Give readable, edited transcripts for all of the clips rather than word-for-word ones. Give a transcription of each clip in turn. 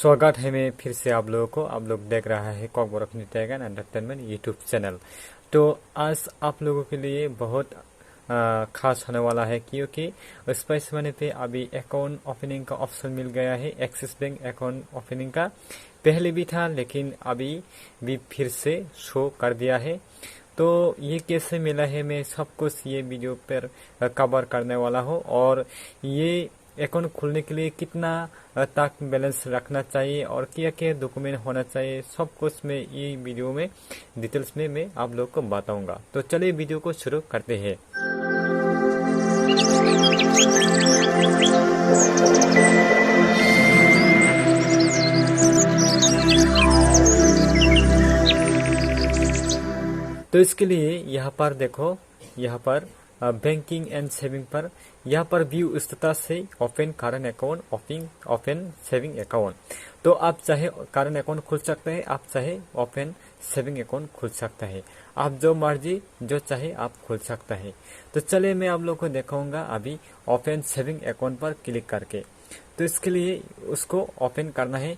स्वागत है मैं फिर से आप लोगों को। आप लोग देख रहा है कॉकबरक न्यूटेगन एंटरटेनमेंट यूट्यूब चैनल। तो आज आप लोगों के लिए बहुत खास होने वाला है, क्योंकि स्पाइस मनी पे अभी अकाउंट ओपनिंग का ऑप्शन मिल गया है। एक्सिस बैंक अकाउंट ओपनिंग का पहले भी था, लेकिन अभी भी फिर से शो कर दिया है। तो ये कैसे मिला है, मैं सब कुछ ये वीडियो पर कवर करने वाला हूँ। और ये अकाउंट खोलने के लिए कितना तक बैलेंस रखना चाहिए और क्या क्या डॉक्यूमेंट होना चाहिए, सब कुछ मैं ये वीडियो में डिटेल्स में मैं आप लोग को बताऊंगा। तो चलिए वीडियो को शुरू करते हैं। तो इसके लिए यहाँ पर देखो, यहाँ पर बैंकिंग एंड सेविंग पर यहाँ पर व्यू स्टेटस से open current account, open saving account. तो आप चाहे करंट अकाउंट खोल सकते हैं, आप चाहे ओपन सेविंग अकाउंट खोल सकता है। आप जो मर्जी जो चाहे आप खोल सकता है। तो चलिए मैं आप लोग को दिखाऊंगा अभी ओपन सेविंग अकाउंट पर क्लिक करके। तो इसके लिए उसको ओपन करना है।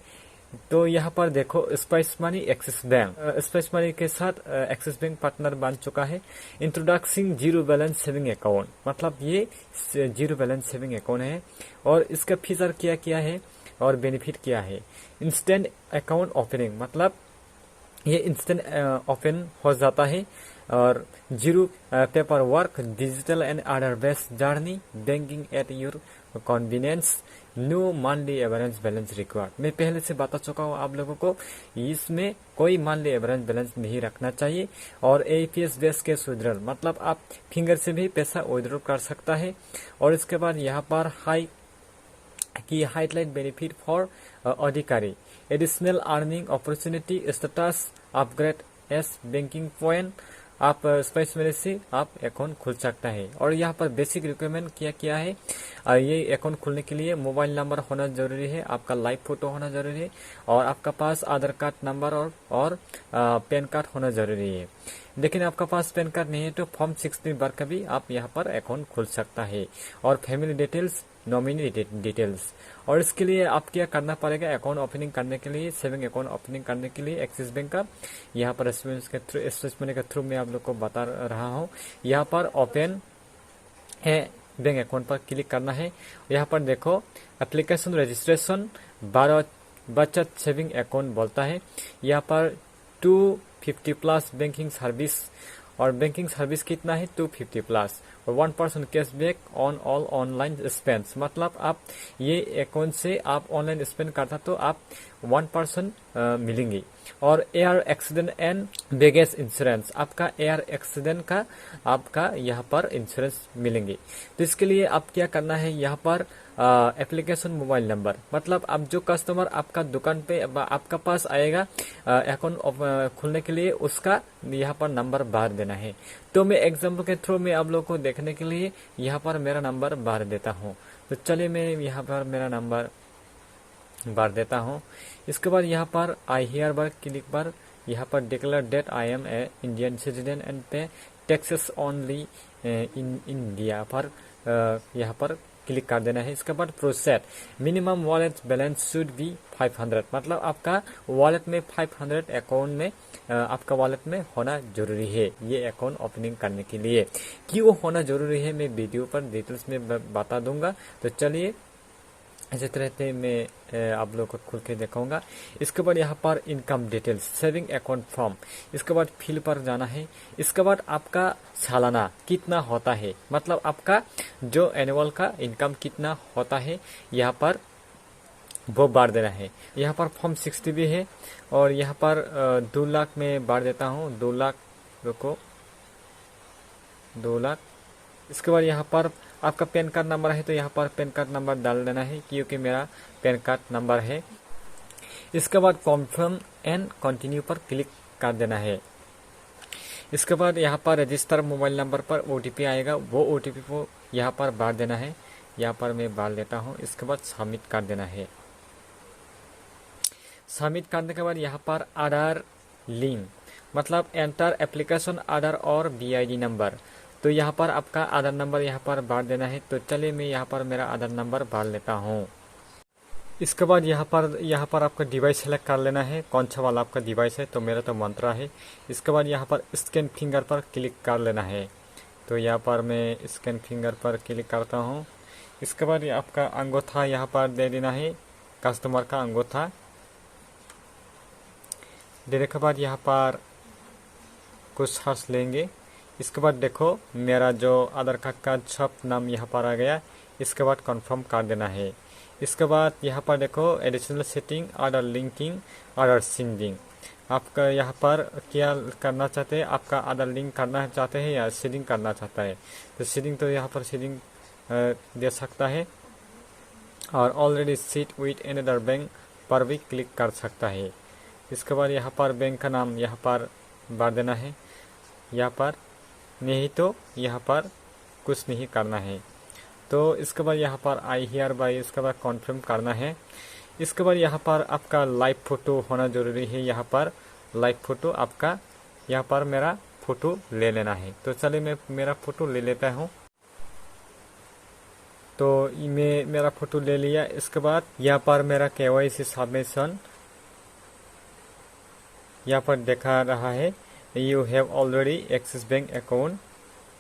तो यहाँ पर देखो spice money axis bank, spice money के साथ एक्सिस बैंक पार्टनर बन चुका है। Introducing zero balance saving account, मतलब ये जीरो बैलेंस सेविंग अकाउंट है। और इसका फीचर क्या क्या है और बेनिफिट क्या है। इंस्टेंट अकाउंट ओपनिंग, मतलब ये इंस्टेंट ओपन हो जाता है। और zero paper work, digital and order based journey, banking at your convenience, no monthly average balance required. मैं पहले से बता चुका हूँ आप लोगों को, इसमें कोई मंथली एवरेज बैलेंस नहीं रखना चाहिए। और एपीएस बेस कैश विड्रॉल, मतलब आप फिंगर से भी पैसा विड्रॉ कर सकता है। और इसके बाद यहाँ पर हाईलाइट बेनिफिट फॉर अधिकारी, additional earning opportunity, status upgrade S banking point. आप स्पाइस मनी से आप अकाउंट खोल सकता है। और यहाँ पर बेसिक रिक्वायरमेंट क्या क्या है। ये अकाउंट खोलने के लिए मोबाइल नंबर होना जरूरी है, आपका लाइव फोटो होना जरूरी है, और आपका पास आधार कार्ड नंबर और पैन कार्ड होना जरूरी है। लेकिन आपका पास पैन कार्ड नहीं है तो फॉर्म 16 भर का भी आप यहाँ पर अकाउंट खोल सकता है। और फैमिली डिटेल्स, नॉमिनी डिटेल्स। और इसके लिए आप क्या करना पड़ेगा, अकाउंट ओपनिंग करने के लिए, सेविंग अकाउंट ओपनिंग करने के लिए एक्सिस बैंक का यहाँ पर स्पाइस मनी के थ्रू मैं आप लोग को बता रहा हूँ। यहाँ पर ओपन है बैंक अकाउंट पर क्लिक करना है। यहाँ पर देखो एप्लीकेशन रजिस्ट्रेशन, 12 बचत सेविंग अकाउंट बोलता है। यहाँ पर 250 प्लस बैंकिंग सर्विस, और बैंकिंग सर्विस कितना है 250 प्लस, और 1% cashback on all online spends, मतलब आप ये अकाउंट से आप ऑनलाइन स्पेंड करता तो आप 1% मिलेंगे। और air accident and baggage insurance, आपका एयर एक्सीडेंट का आपका यहाँ पर इंश्योरेंस मिलेंगे। तो इसके लिए आप क्या करना है, यहाँ पर एप्लीकेशन मोबाइल नंबर, मतलब आप जो कस्टमर आपका दुकान पे आपका पास आएगा अकाउंट खोलने के लिए, उसका यहाँ पर नंबर भर देना है। तो मैं एग्जाम्पल के थ्रू में आप लोग को देखने के लिए यहाँ पर मेरा नंबर भर देता हूँ। तो चलिए मैं यहाँ पर मेरा नंबर भर देता हूँ। इसके बाद यहाँ पर आई हियर बार क्लिक पर यहाँ पर declare that I am a Indian citizen and pay taxes only in India पर यहाँ पर क्लिक कर देना है। इसके बाद process, minimum wallet balance should be 500, मतलब आपका वॉलेट में 500 अकाउंट में आपका वॉलेट में होना जरूरी है ये अकाउंट ओपनिंग करने के लिए। क्यों होना जरूरी है मैं वीडियो पर डिटेल्स में बता दूंगा। तो चलिए इसी तरह से मैं आप लोगों को खुल के दिखाऊंगा। इसके बाद यहाँ पर income details, saving account form, इसके बाद फिल पर जाना है। इसके बाद आपका सालाना कितना होता है, मतलब आपका जो एनुअल का इनकम कितना होता है यहाँ पर वो बार देना है। यहाँ पर फॉर्म 60 भी है। और यहाँ पर 2 लाख में बार देता हूँ, 2 लाख, रुको 2 लाख। इसके बाद यहाँ पर आपका पैन कार्ड नंबर है तो यहाँ पर पैन कार्ड नंबर डाल देना है, क्योंकि मेरा पैन कार्ड नंबर है। इसके बाद कॉन्फर्म एंड कंटिन्यू पर क्लिक कर देना है। इसके बाद यहाँ पर रजिस्टर मोबाइल नंबर पर ओटीपी आएगा, वो ओटीपी को यहाँ पर भर देना है। यहाँ पर मैं भर देता हूँ। इसके बाद सबमिट कर देना है। सबमिट करने के बाद यहाँ पर आधार लिंक, मतलब एंटर एप्लीकेशन आधार और BID नंबर। तो यहाँ पर आपका आधार नंबर यहाँ पर भर देना है। तो चलिए मैं यहाँ पर मेरा आधार नंबर भर लेता हूँ। इसके बाद यहाँ पर आपका डिवाइस सेलेक्ट कर लेना है, कौन सा वाला आपका डिवाइस है। तो मेरा तो मंत्रा है। इसके बाद यहाँ पर स्कैन फिंगर पर क्लिक कर लेना है। तो यहाँ पर मैं स्कैन फिंगर पर क्लिक करता हूँ। इसके बाद आपका अंगूठा यहाँ पर दे देना है, कस्टमर का अंगूठा देने के बाद यहाँ पर कुछ सर्च लेंगे। इसके बाद देखो मेरा जो आधार कार्ड का सब नाम यहाँ पर आ गया। इसके बाद कंफर्म कर देना है। इसके बाद यहाँ पर देखो एडिशनल सेटिंग, आधार लिंकिंग, आधार सिंकिंग। आपका यहाँ पर क्या करना चाहते हैं, आपका आधार लिंक करना चाहते हैं या सीडिंग करना चाहता है। तो सीडिंग तो यहाँ पर सीडिंग दे सकता है और already seat with another bank पर भी क्लिक कर सकता है। इसके बाद यहाँ पर बैंक का नाम यहाँ पर भर देना है, यहाँ पर नहीं तो यहाँ पर कुछ नहीं करना है। तो इसके बाद यहाँ पर आई हियर बाय, इसके बाद कॉन्फर्म करना है। इसके बाद यहाँ पर आपका लाइव फोटो होना जरूरी है। यहाँ पर लाइव फोटो आपका यहाँ पर मेरा फोटो ले लेना है। तो चलिए मैं मेरा फोटो ले लेता हूँ। तो मैं मेरा फोटो ले लिया। इसके बाद यहाँ पर मेरा KYC सबमिशन यहाँ पर दिखा रहा है, you have already axis bank account,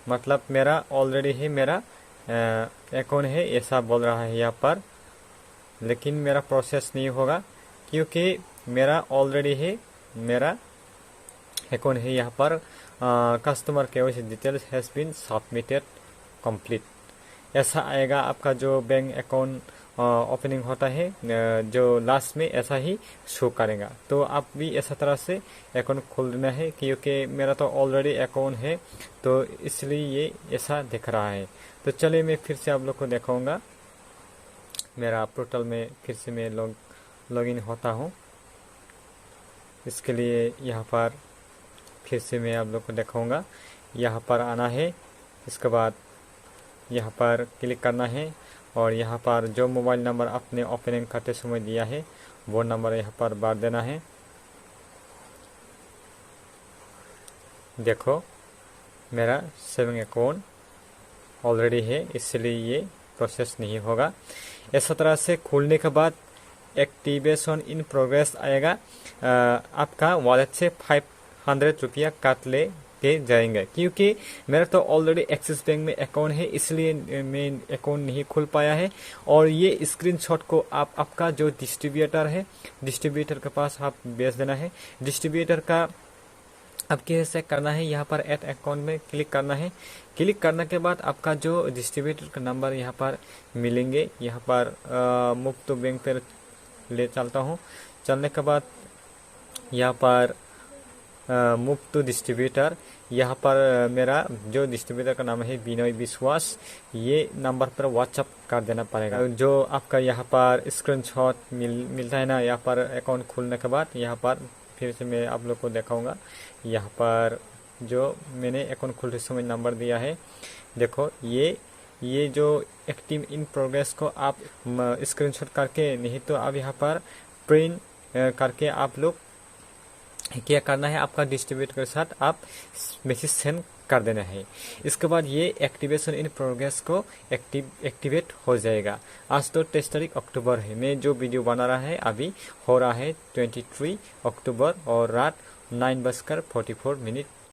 मतलब मेरा ऑलरेडी ही मेरा अकाउंट है ऐसा बोल रहा है यहाँ पर। लेकिन मेरा प्रोसेस नहीं होगा क्योंकि मेरा ऑलरेडी ही मेरा अकाउंट है। यहाँ पर customer KYC details has been submitted complete ऐसा आएगा। आपका जो बैंक अकाउंट ओपनिंग होता है जो लास्ट में ऐसा ही शो करेगा। तो आप भी ऐसा तरह से अकाउंट खोल देना है क्योंकि मेरा तो ऑलरेडी अकाउंट है तो इसलिए ये ऐसा दिख रहा है। तो चलिए मैं फिर से आप लोग को दिखाऊंगा। मेरा पोर्टल में फिर से मैं लॉगिन होता हूँ। इसके लिए यहाँ पर फिर से मैं आप लोग को दिखाऊंगा। यहाँ पर आना है, इसके बाद यहाँ पर क्लिक करना है और यहाँ पर जो मोबाइल नंबर आपने ओपनिंग करते समय दिया है वो नंबर यहाँ पर भर देना है। देखो मेरा सेविंग अकाउंट ऑलरेडी है इसलिए ये प्रोसेस नहीं होगा। ऐसा तरह से खोलने के बाद एक्टिवेशन इन प्रोग्रेस आएगा। आपका वॉलेट से 500 रुपया काट ले के जाएंगे क्योंकि मेरा तो ऑलरेडी एक्सिस बैंक में अकाउंट है इसलिए मैं अकाउंट नहीं खुल पाया है। और ये स्क्रीनशॉट को आप आपका जो डिस्ट्रीब्यूटर है डिस्ट्रीब्यूटर के पास आप भेज देना है। डिस्ट्रीब्यूटर का अब कैसे करना है, यहाँ पर ऐड अकाउंट में क्लिक करना है। क्लिक करने के बाद आपका जो डिस्ट्रीब्यूटर का नंबर यहाँ पर मिलेंगे। यहाँ पर मुफ्त बैंक पर ले चलता हूँ। चलने के बाद यहाँ पर मुफ्त डिस्ट्रीब्यूटर, यहाँ पर मेरा जो डिस्ट्रीब्यूटर का नाम है बिनोय विश्वास, ये नंबर पर व्हाट्सअप कर देना पड़ेगा। जो आपका यहाँ पर स्क्रीनशॉट मिलता है ना, यहाँ पर अकाउंट खोलने के बाद यहाँ पर फिर से मैं आप लोग को दिखाऊंगा। यहाँ पर जो मैंने अकाउंट खोलते समय नंबर दिया है, देखो ये जो एक्टिव इन प्रोग्रेस को आप स्क्रीनशॉट करके, नहीं तो आप यहाँ पर प्रिंट करके आप लोग क्या करना है, आपका डिस्ट्रीब्यूटर के साथ आप मैसेज सेंड कर देना है। इसके बाद ये एक्टिवेशन इन प्रोग्रेस को एक्टिवेट हो जाएगा। आज तो 23 तारीख अक्टूबर है। मैं जो वीडियो बना रहा है अभी हो रहा है 23 अक्टूबर और रात 9:44